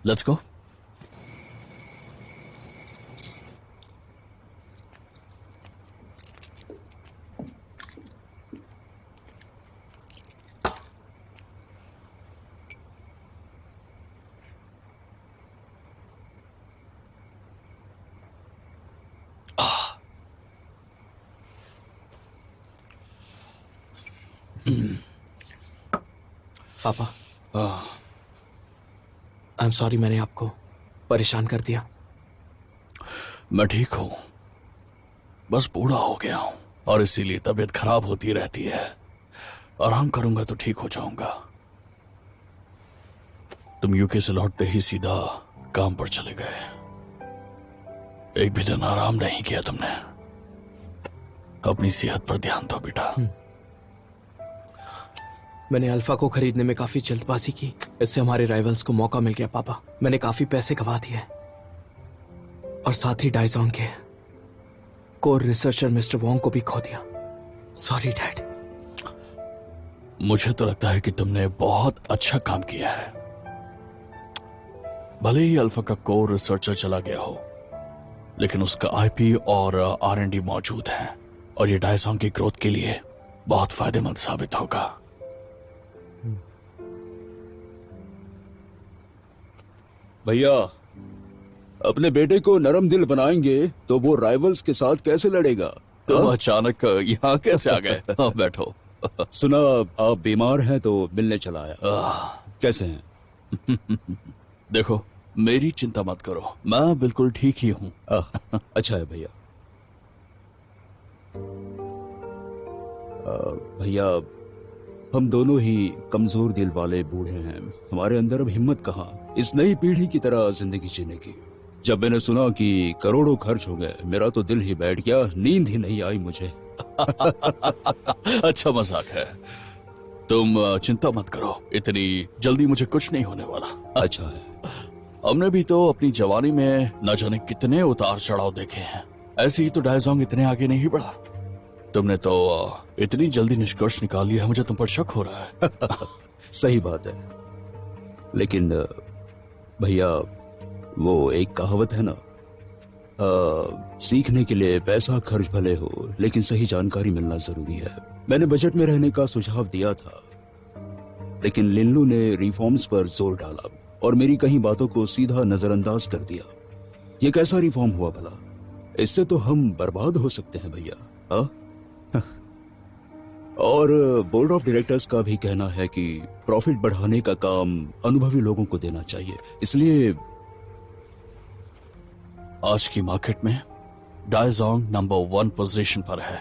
Let's go. पापा, I am sorry मैंने आपको परेशान कर दिया। मैं ठीक हूं, बस बूढ़ा हो गया हूं और इसीलिए तबीयत खराब होती रहती है। आराम करूंगा तो ठीक हो जाऊंगा। तुम यूके से लौटते ही सीधा काम पर चले गए। एक भी दिन आराम नहीं किया तुमने। अपनी सेहत पर ध्यान दो बेटा। मैंने अल्फा को खरीदने में काफी जल्दबाजी की, इससे हमारे राइवल्स को मौका मिल गया। पापा, मैंने काफी पैसे गवा दिए और साथ ही डाइजोंग के कोर रिसर्चर मिस्टर वोंग को भी खो दिया। Sorry dad. मुझे तो लगता है कि तुमने बहुत अच्छा काम किया है। भले ही अल्फा का कोर रिसर्चर चला गया हो, लेकिन उसका आईपी और आर&डी मौजूद है और ये डायसोंग की ग्रोथ के लिए बहुत फायदेमंद साबित होगा। भैया, अपने बेटे को नरम दिल बनाएंगे तो वो राइवल्स के साथ कैसे लड़ेगा? तुम अचानक यहाँ कैसे आ गए? हाँ, बैठो। सुना आप बीमार हैं तो मिलने चला आया। कैसे हैं? देखो, मेरी चिंता मत करो, मैं बिल्कुल ठीक ही हूँ। अच्छा है भैया। भैया, हम दोनों ही कमजोर दिल वाले बूढ़े हैं। हमारे अंदर अब हिम्मत कहाँ इस नई पीढ़ी की तरह जिंदगी जीने की। जब मैंने सुना कि करोड़ों खर्च हो गए, मेरा तो दिल ही बैठ गया, नींद ही नहीं आई मुझे। अच्छा मजाक है। तुम चिंता मत करो, इतनी जल्दी मुझे कुछ नहीं होने वाला। अच्छा है। हमने भी तो अपनी जवानी में न जाने कितने उतार चढ़ाव देखे हैं। ऐसे ही तो डायजोंग इतने आगे नहीं बढ़ा। तुमने तो इतनी जल्दी निष्कर्ष निकाल लिया है, मुझे तुम पर शक हो रहा है। सही बात है, लेकिन भैया, वो एक कहावत है ना, सीखने के लिए पैसा खर्च भले हो, लेकिन सही जानकारी मिलना जरूरी है। मैंने बजट में रहने का सुझाव दिया था, लेकिन लिनलू ने रिफॉर्म्स पर जोर डाला और मेरी कई बातों को सीधा नजरअंदाज कर दिया। ये कैसा रिफॉर्म हुआ भला? इससे तो हम बर्बाद हो सकते हैं भैया। हाँ? और बोर्ड ऑफ डायरेक्टर्स का भी कहना है कि प्रॉफिट बढ़ाने का काम अनुभवी लोगों को देना चाहिए, इसलिए आज की मार्केट में डायजोंग नंबर 1 पोजीशन पर है,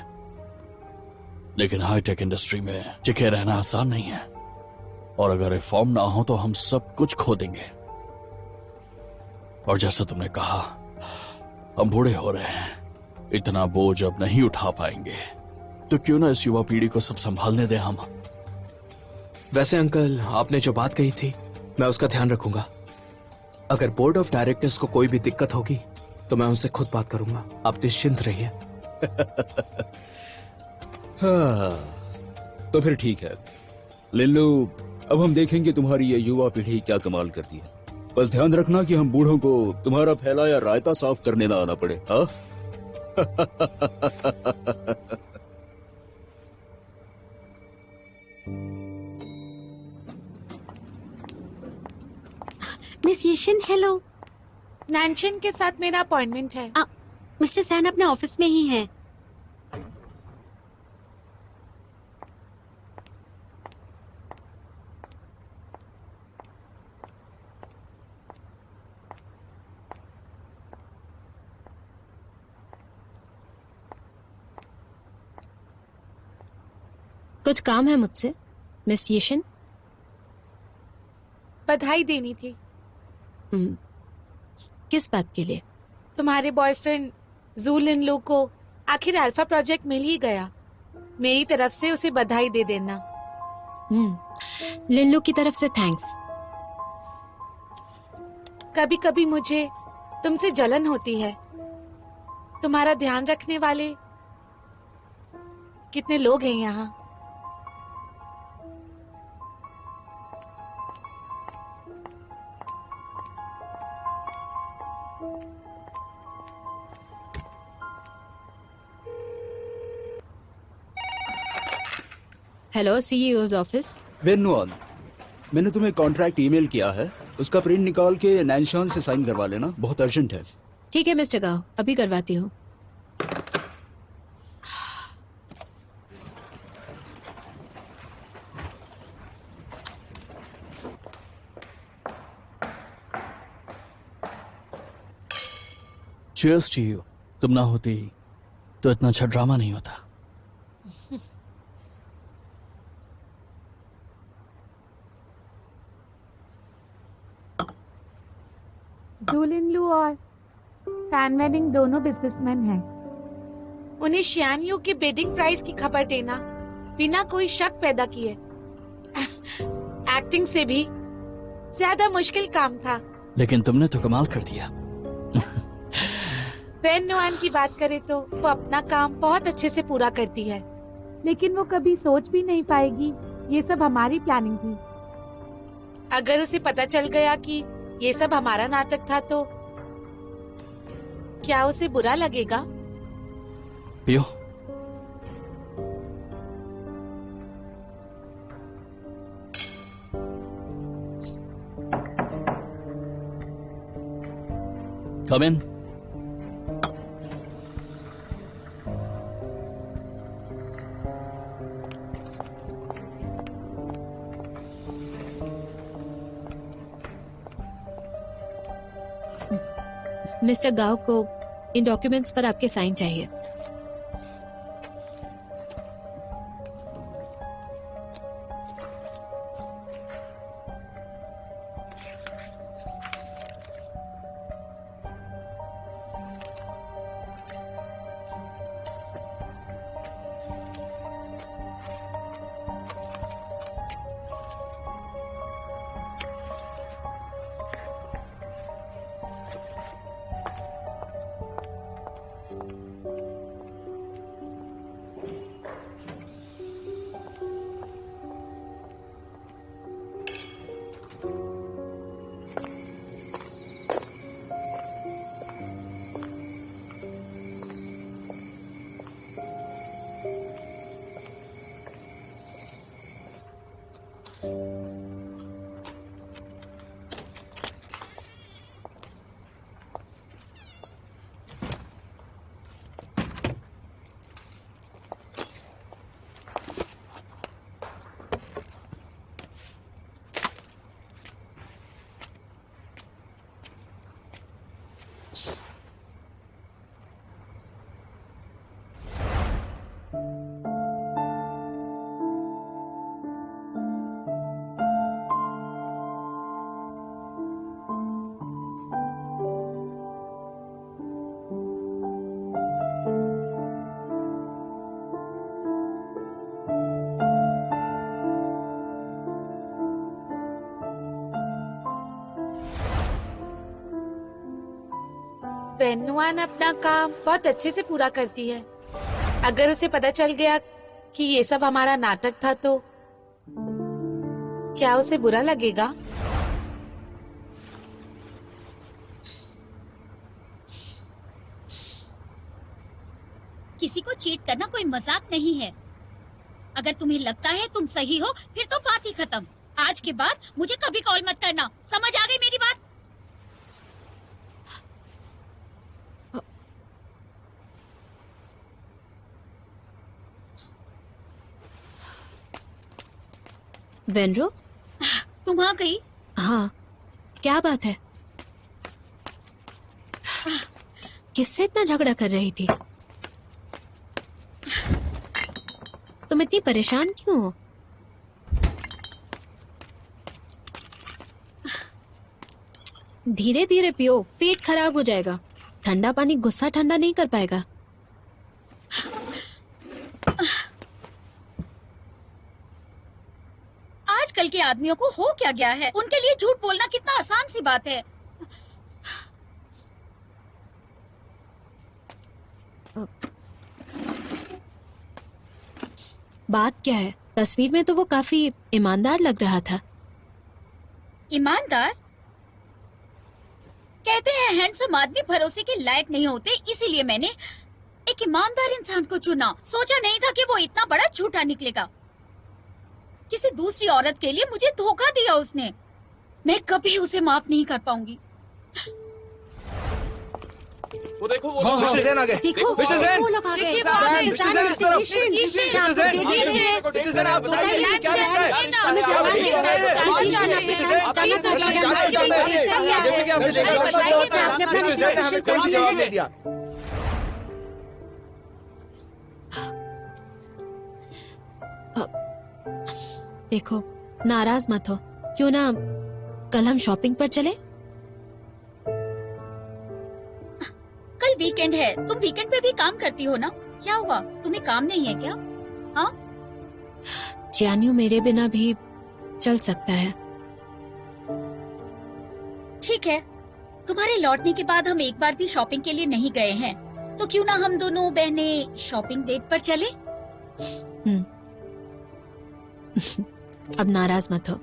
लेकिन हाईटेक इंडस्ट्री में टिके रहना आसान नहीं है और अगर रिफॉर्म ना हो तो हम सब कुछ खो देंगे। और जैसा तुमने कहा, हम बूढ़े हो रहे हैं, इतना बोझ अब नहीं उठा पाएंगे, तो क्यों ना इस युवा पीढ़ी को सब संभालने दें हम। वैसे अंकल, आपने जो बात कही थी मैं उसका ध्यान रखूंगा। अगर बोर्ड ऑफ डायरेक्टर्स को कोई भी दिक्कत होगी तो मैं उनसे खुद बात करूंगा, आप निश्चिंत रहिए। हाँ, तो फिर ठीक है लिल्लू, अब हम देखेंगे तुम्हारी ये युवा पीढ़ी क्या कमाल करती है। बस ध्यान रखना कि हम बूढ़ों को तुम्हारा फैलाया रायता साफ करने ना आना पड़े। हाँ? Miss येशन, hello. नैनशन के साथ मेरा अपॉइंटमेंट है। मिस्टर सैन अपने ऑफिस में ही हैं। कुछ काम है मुझसे, मिस येशन? बधाई देनी थी। किस बात के लिए? तुम्हारे बॉयफ्रेंड जू लिनलू को आखिर अल्फा प्रोजेक्ट मिल ही गया। मेरी तरफ से उसे बधाई दे देना। लिनलू की तरफ से थैंक्स। कभी कभी मुझे तुमसे जलन होती है। तुम्हारा ध्यान रखने वाले कितने लोग हैं यहाँ। Hello, सीईओ's office. वेन्नुआन, मैंने तुम्हें कॉन्ट्रैक्ट ईमेल किया है, उसका प्रिंट निकाल के नैनशान से साइन करवा लेना, बहुत अर्जेंट है। ठीक है मिस्टर गाओ, अभी करवाती हूँ। Cheers to you. तुम ना होती तो इतना अच्छा ड्रामा नहीं होता। जूलिनलू और फैन वेडिंग दोनों बिजनेसमैन हैं। उन्हें शियानियो के बिडिंग प्राइस की खबर देना बिना कोई शक पैदा किए एक्टिंग से भी ज्यादा मुश्किल काम था। लेकिन तुमने तो कमाल कर दिया। वेन नुआन की बात करें तो वो अपना काम बहुत अच्छे से पूरा करती है, लेकिन वो कभी सोच भी नहीं पाएगी ये सब हमारी प्लानिंग थी। अगर उसे पता चल गया कि ये सब हमारा नाटक था तो क्या उसे बुरा लगेगा? पियो। कम इन। मिस्टर गाओ को इन डॉक्यूमेंट्स पर आपके साइन चाहिए। वेन नुआन अपना काम बहुत अच्छे से पूरा करती है। अगर उसे पता चल गया कि ये सब हमारा नाटक था तो क्या उसे बुरा लगेगा? किसी को चीट करना कोई मजाक नहीं है। अगर तुम्हें लगता है तुम सही हो फिर तो बात ही खत्म। आज के बाद मुझे कभी कॉल मत करना, समझ आ गई मेरी बात? वेनरो, तुम आ गई? हाँ, क्या बात है? किससे इतना झगड़ा कर रही थी? तुम इतनी परेशान क्यों हो? धीरे धीरे पियो, पेट खराब हो जाएगा। ठंडा पानी गुस्सा ठंडा नहीं कर पाएगा। आजकल के आदमियों को हो क्या गया है? उनके लिए झूठ बोलना कितना आसान सी बात है। बात क्या है? तस्वीर में तो वो काफी ईमानदार लग रहा था। ईमानदार? कहते हैं हैंडसम आदमी भरोसे के लायक नहीं होते, इसीलिए मैंने एक ईमानदार इंसान को चुना। सोचा नहीं था कि वो इतना बड़ा झूठा निकलेगा। किसी दूसरी औरत के लिए मुझे धोखा दिया उसने। मैं कभी उसे माफ नहीं कर पाऊंगी। वो देखो वो मिस्टर जैन आ गए। मिस्टर जैन, वो लोग आ गए। मिस्टर जैन इस तरफ। मिस्टर जैन आप बताइए क्या रिश्ता है? हमें जाना है। जैसे कि आपने देखा मिस्टर जैन ने हमें कोई जवाब नहीं दिया। देखो नाराज मत हो, क्यों ना कल हम शॉपिंग पर चले? कल वीकेंड है, तुम वीकेंड पे भी काम करती हो ना? क्या हुआ, तुम्हें काम नहीं है क्या? हाँ, जानू मेरे बिना भी चल सकता है। ठीक है। तुम्हारे लौटने के बाद हम एक बार भी शॉपिंग के लिए नहीं गए हैं, तो क्यों ना हम दोनों बहनें शॉपिंग डेट पर चले? अब नाराज मत हो।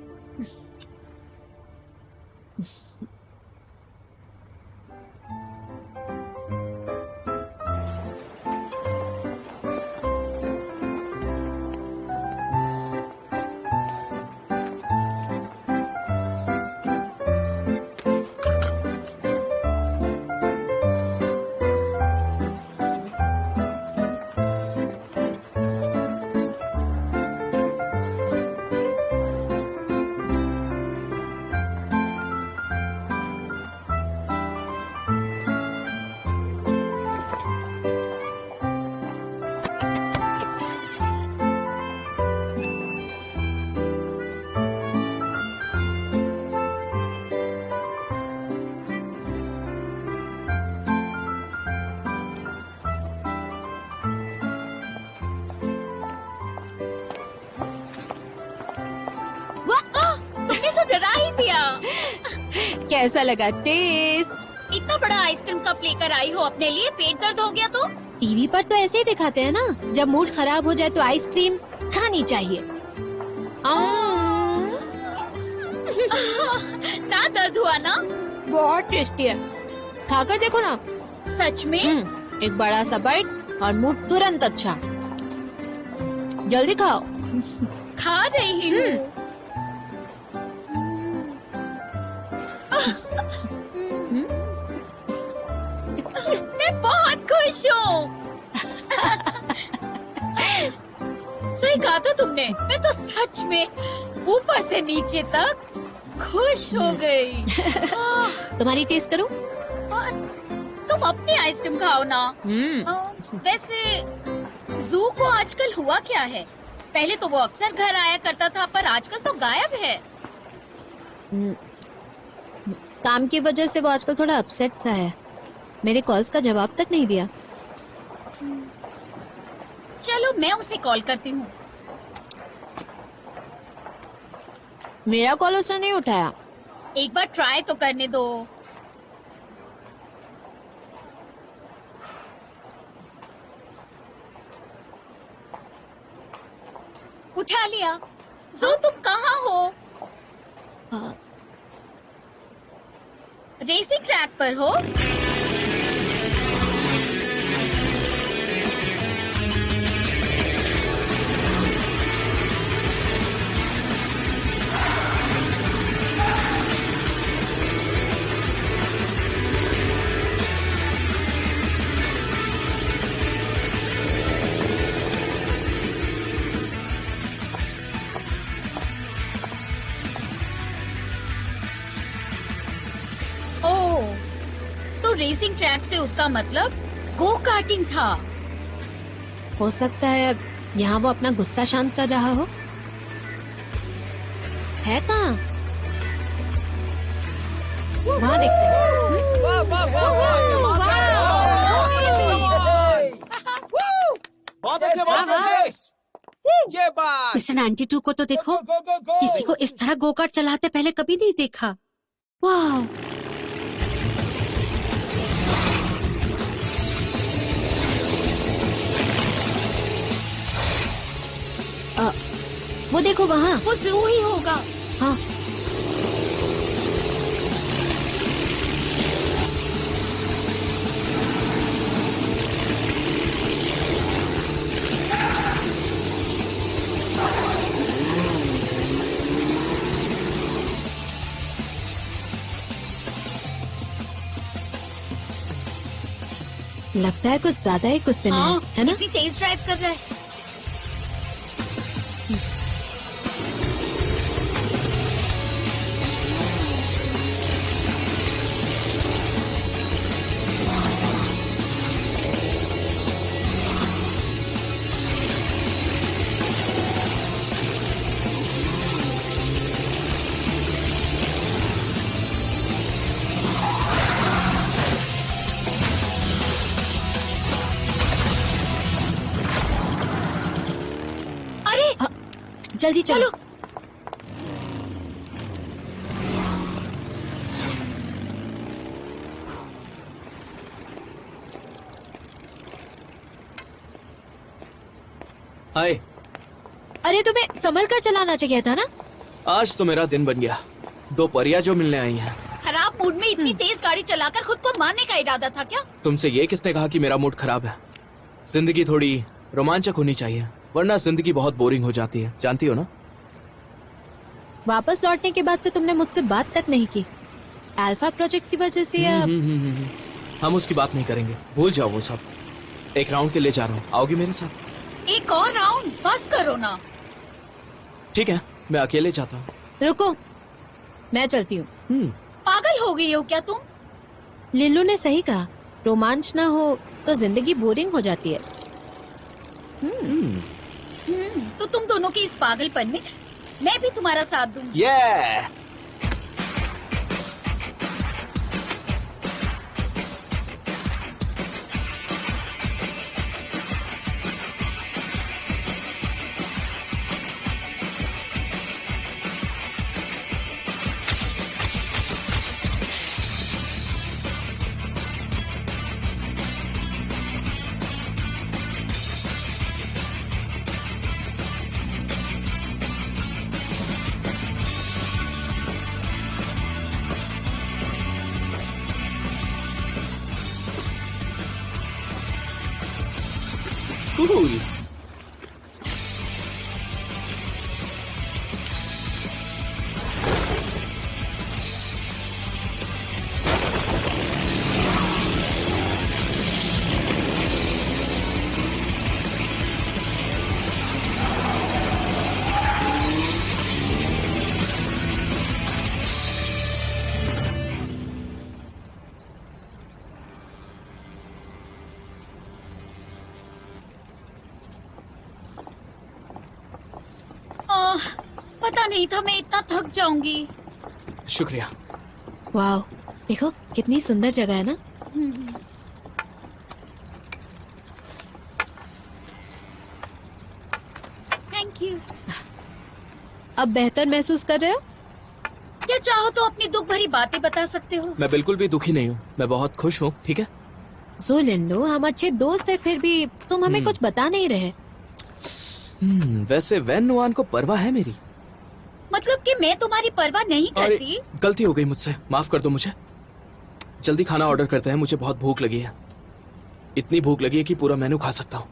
कैसा लगा टेस्ट? इतना बड़ा आइसक्रीम कप लेकर आई हो अपने लिए, पेट दर्द हो गया तो? टीवी पर तो ऐसे ही दिखाते हैं ना, जब मूड खराब हो जाए तो आइसक्रीम खानी चाहिए। ना दर्द हुआ ना? बहुत टेस्टी है, खाकर देखो ना। सच में? एक बड़ा सा बाइट और मूड तुरंत अच्छा। जल्दी खाओ। खा रही हूँ। मैं बहुत खुश हूँ। सही कहा था तुमने, मैं तो सच में ऊपर से नीचे तक खुश हो गई। तुम्हारी टेस्ट करूं? तुम अपनी आइसक्रीम खाओ ना। वैसे जू को आजकल हुआ क्या है? पहले तो वो अक्सर घर आया करता था, पर आजकल तो गायब है। काम की वजह से वो आजकल थोड़ा अपसेट सा है, मेरे कॉल्स का जवाब तक नहीं दिया। चलो मैं उसे कॉल करती हूँ। मेरा कॉल उसने नहीं उठाया। एक बार ट्राई तो करने दो। उठा लिया। जो तुम कहाँ हो? रेसिंग ट्रैक पर हो? रेसिंग ट्रैक से उसका मतलब गो कार्टिंग था। हो सकता है यहाँ वो अपना गुस्सा शांत कर रहा हो। है कहाँ? वहाँ देखते हैं। मिस्टर 92 को तो देखो, किसी को इस तरह गो कार्ट चलाते पहले कभी नहीं देखा। वाह! वो देखो वहाँ। वो जू ही होगा। हाँ। लगता है कुछ ज्यादा ही गुस्से में हाँ, है ना? इतनी तेज ड्राइव कर रहा है। जल्दी चलो। हाय। अरे तुम्हें संभल कर चलाना चाहिए था ना। आज तो मेरा दिन बन गया। दो परियां जो मिलने आई हैं। खराब मूड में इतनी तेज गाड़ी चलाकर खुद को मारने का इरादा था क्या? तुमसे ये किसने कहा कि मेरा मूड खराब है? जिंदगी थोड़ी रोमांचक होनी चाहिए, वरना जिंदगी बहुत बोरिंग हो जाती है, जानती हो ना? वापस लौटने के बाद से तुमने मुझसे बात तक नहीं की। अल्फा प्रोजेक्ट की वजह से या हम उसकी बात नहीं करेंगे, भूल जाओ वो सब। एक राउंड के लिए जा रहा हूँ, आओगी मेरे साथ? एक और राउंड? बस करो ना। ठीक है, मैं अकेले जाता हूँ। रुको, मैं चलती हूँ। पागल हो गई हो क्या तुम? लिल्लू ने सही कहा, रोमांच ना हो तो जिंदगी बोरिंग हो जाती है। तो तुम दोनों के इस पागलपन में मैं भी तुम्हारा साथ दूंगी। Yeah! Cool. पता नहीं था मैं इतना थक जाऊंगी। शुक्रिया। वाह, देखो कितनी सुंदर जगह है ना। Thank you. अब बेहतर महसूस कर रहे हो? क्या चाहो तो अपनी दुख भरी बातें बता सकते हो। मैं बिल्कुल भी दुखी नहीं हूँ, मैं बहुत खुश हूँ। ठीक है, सो लिल्लू, हम अच्छे दोस्त हैं, फिर भी तुम हमें कुछ बता नहीं रहे। वैसे वैन नुआन को परवाह है मेरी। मतलब कि मैं तुम्हारी परवाह नहीं अरे, करती। गलती हो गई मुझसे, माफ कर दो मुझे। जल्दी खाना ऑर्डर करते हैं, मुझे बहुत भूख लगी है। इतनी भूख लगी है कि पूरा मेनू खा सकता हूँ।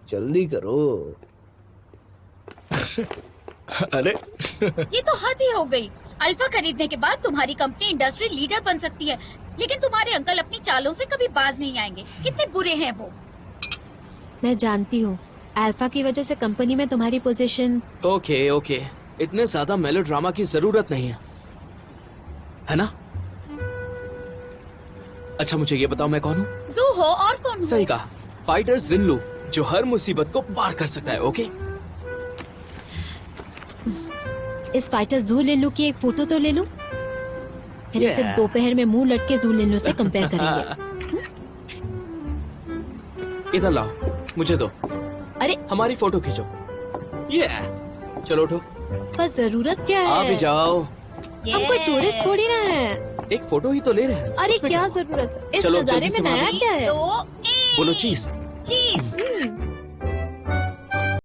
जल्दी करो। अरे ये तो हद ही हो गई। अल्फा खरीदने के बाद तुम्हारी कंपनी इंडस्ट्री लीडर बन सकती है, लेकिन तुम्हारे अंकल अपनी चालों से कभी बाज नहीं आएंगे। कितने बुरे हैं वो। मैं जानती हूँ, अल्फा की वजह से कंपनी में तुम्हारी पोजीशन। ओके ओके, इतने ज्यादा मेलोड्रामा की जरूरत नहीं है ना? अच्छा मुझे ये बताओ मैं कौन हूँ? जू हो और कौन हो? सही कहा, फाइटर जिनलू, जो हर मुसीबत को पार कर सकता है। ओके इस फाइटर जू लिनलू की एक फोटो तो ले लूं, फिर इसे दोपहर में मुंह लटके जू लिनलू से कंपेयर करेंगे। इधर लाओ, मुझे दो। अरे हमारी फोटो खींचो। ये चलो उठो। पर जरूरत क्या है? आ भी जाओ। हम कोई टूरिस्ट थोड़ी ना है। एक फोटो ही तो ले रहे हैं। अरे उसमें क्या जरूरत है? इस चलो, नजारे जल्दी में से नया वहाँ क्या है? तो बोलो चीज। चीज